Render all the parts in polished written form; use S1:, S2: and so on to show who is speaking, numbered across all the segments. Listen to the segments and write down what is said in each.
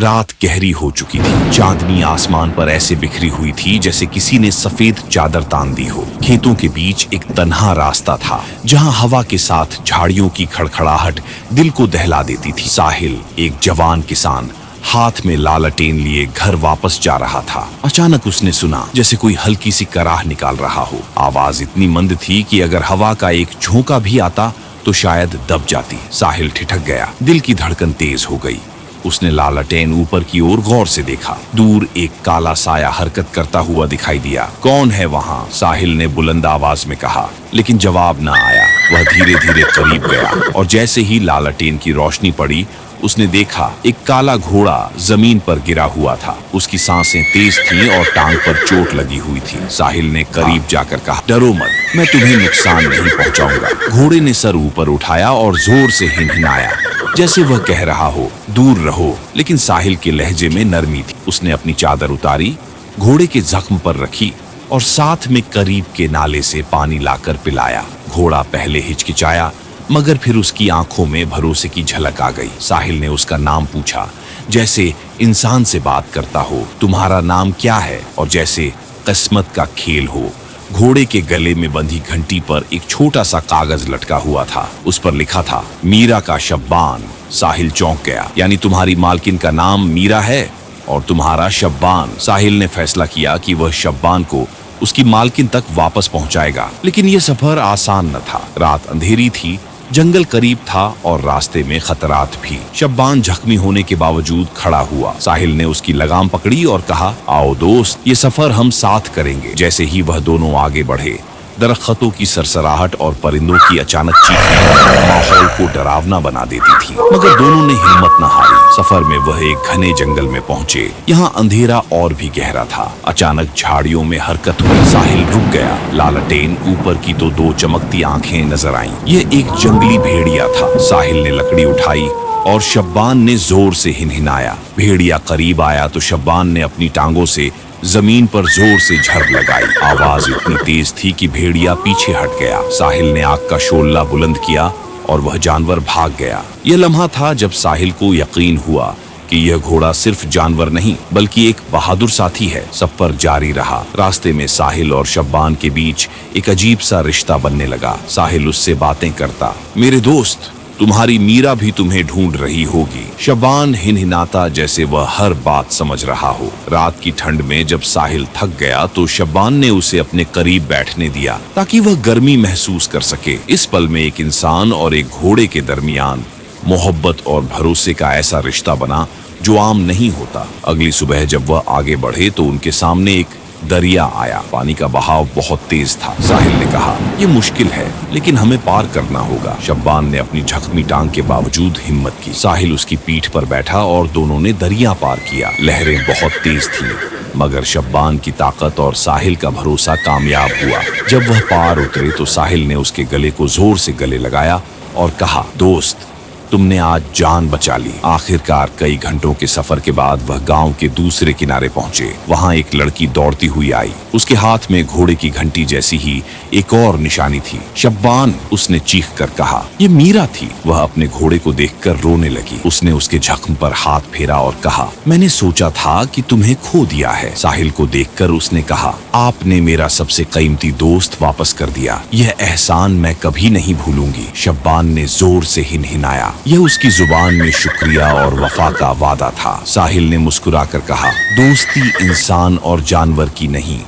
S1: रात गहरी हो चुकी थी। चांदनी आसमान पर ऐसे बिखरी हुई थी जैसे किसी ने सफेद चादर तान दी हो। खेतों के बीच एक तन्हा रास्ता था जहां हवा के साथ झाड़ियों की खड़खड़ाहट दिल को दहला देती थी। साहिल, एक जवान किसान, हाथ में लालटेन लिए घर वापस जा रहा था। अचानक उसने सुना जैसे कोई हल्की सी कराह निकाल रहा हो। आवाज इतनी मंद थी कि अगर हवा का एक झोंका भी आता तो शायद दब जाती। साहिल ठिठक गया, दिल की धड़कन तेज हो गई। उसने लालटेन ऊपर की ओर गौर से देखा। दूर एक काला साया हरकत करता हुआ दिखाई दिया। कौन है वहां? साहिल ने बुलंद आवाज में कहा, लेकिन जवाब न आया। वह धीरे धीरे करीब गया और जैसे ही लालटेन की रोशनी पड़ी उसने देखा एक काला घोड़ा जमीन पर गिरा हुआ था। उसकी सांसें तेज थीं और टांग पर चोट लगी हुई थी। साहिल ने करीब जाकर कहा, डरो मत, मैं तुम्हें नुकसान नहीं पहुंचाऊंगा। घोड़े ने सर ऊपर उठाया और जोर से हिनहिनाया जैसे वह कह रहा हो, दूर रहो। लेकिन साहिल के लहजे में नरमी थी। उसने अपनी चादर उतारी, घोड़े के जख्म पर रखी और साथ में करीब के नाले से पानी लाकर पिलाया। घोड़ा पहले हिचकिचाया मगर फिर उसकी आंखों में भरोसे की झलक आ गई। साहिल ने उसका नाम पूछा जैसे इंसान से बात करता हो, तुम्हारा नाम क्या है? और जैसे किस्मत का खेल हो। घोड़े के गले में बंधी घंटी पर एक छोटा सा कागज लटका हुआ था। उस पर लिखा था, मीरा का शब्बान। साहिल चौंक गया, यानी तुम्हारी मालकिन का नाम मीरा है और तुम्हारा शब्बान। साहिल ने फैसला किया कि वह शब्बान को उसकी मालकिन तक वापस पहुंचाएगा। लेकिन यह सफर आसान न था। रात अंधेरी थी, जंगल करीब था और रास्ते में खतरात भी। शब्बान जख्मी होने के बावजूद खड़ा हुआ। साहिल ने उसकी लगाम पकड़ी और कहा, आओ दोस्त, ये सफर हम साथ करेंगे। जैसे ही वह दोनों आगे बढ़े, दरख्तों की सरसराहट और परिंदों की अचानक चीखें माहौल को डरावना बना देती थी, मगर दोनों ने हिम्मत न हारी। सफर में वह एक घने जंगल में पहुंचे। यहाँ अंधेरा और भी गहरा था। अचानक झाड़ियों में हरकत हुई। साहिल रुक गया। लालटेन ऊपर की तो दो चमकती आंखें नजर आईं। यह एक जंगली भेड़िया था। साहिल ने लकड़ी उठाई और शब्बान ने जोर से हिनहिनाया। भेड़िया करीब आया तो शब्बान ने अपनी टांगों से जमीन पर जोर से झड़ लगाई। आवाज इतनी तेज थी कि भेड़िया पीछे हट गया। साहिल ने आग का शोला बुलंद किया और वह जानवर भाग गया। यह लम्हा था जब साहिल को यकीन हुआ कि यह घोड़ा सिर्फ जानवर नहीं बल्कि एक बहादुर साथी है। सफर जारी रहा। रास्ते में साहिल और शब्बान के बीच एक अजीब सा रिश्ता बनने लगा। साहिल उससे बातें करता, मेरे दोस्त, तुम्हारी मीरा भी तुम्हें ढूंढ रही होगी। शब्बान हिनहिनाता जैसे वह हर बात समझ रहा हो। रात की ठंड में जब साहिल थक गया तो शब्बान ने उसे अपने करीब बैठने दिया ताकि वह गर्मी महसूस कर सके। इस पल में एक इंसान और एक घोड़े के दरमियान मोहब्बत और भरोसे का ऐसा रिश्ता बना जो आम नहीं होता। अगली सुबह जब वह आगे बढ़े तो उनके सामने एक दरिया आया। पानी का बहाव बहुत तेज था। साहिल ने कहा, यह मुश्किल है लेकिन हमें पार करना होगा। शब्बान ने अपनी जख्मी टांग के बावजूद हिम्मत की। साहिल उसकी पीठ पर बैठा और दोनों ने दरिया पार किया। लहरें बहुत तेज थीं, मगर शब्बान की ताकत और साहिल का भरोसा कामयाब हुआ। जब वह पार उतरे तो साहिल ने उसके गले को जोर से गले लगाया और कहा, दोस्त, तुमने आज जान बचा ली। आखिरकार कई घंटों के सफर के बाद वह गांव के दूसरे किनारे पहुंचे। वहां एक लड़की दौड़ती हुई आई। उसके हाथ में घोड़े की घंटी जैसी ही एक और निशानी थी। शब्बान, उसने चीख कर कहा, ये मीरा थी। वह अपने घोड़े को देखकर रोने लगी। उसने उसके जख्म पर हाथ फेरा और कहा, मैंने सोचा था कि तुम्हें खो दिया है। साहिल को देखकर उसने कहा, आपने मेरा सबसे कीमती दोस्त वापस कर दिया। यह एहसान मैं कभी नहीं भूलूंगी। शब्बान ने जोर से हिनहिनाया। यह उसकी जुबान में शुक्रिया और वफा का वादा था। साहिल ने मुस्कुराकर कहा, दोस्ती इंसान और जानवर की नहीं,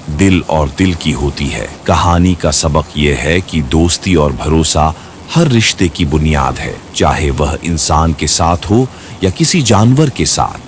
S1: दिल और दिल की होती है। कहानी का सबक यह है कि दोस्ती और भरोसा हर रिश्ते की बुनियाद है, चाहे वह इंसान के साथ हो या किसी जानवर के साथ।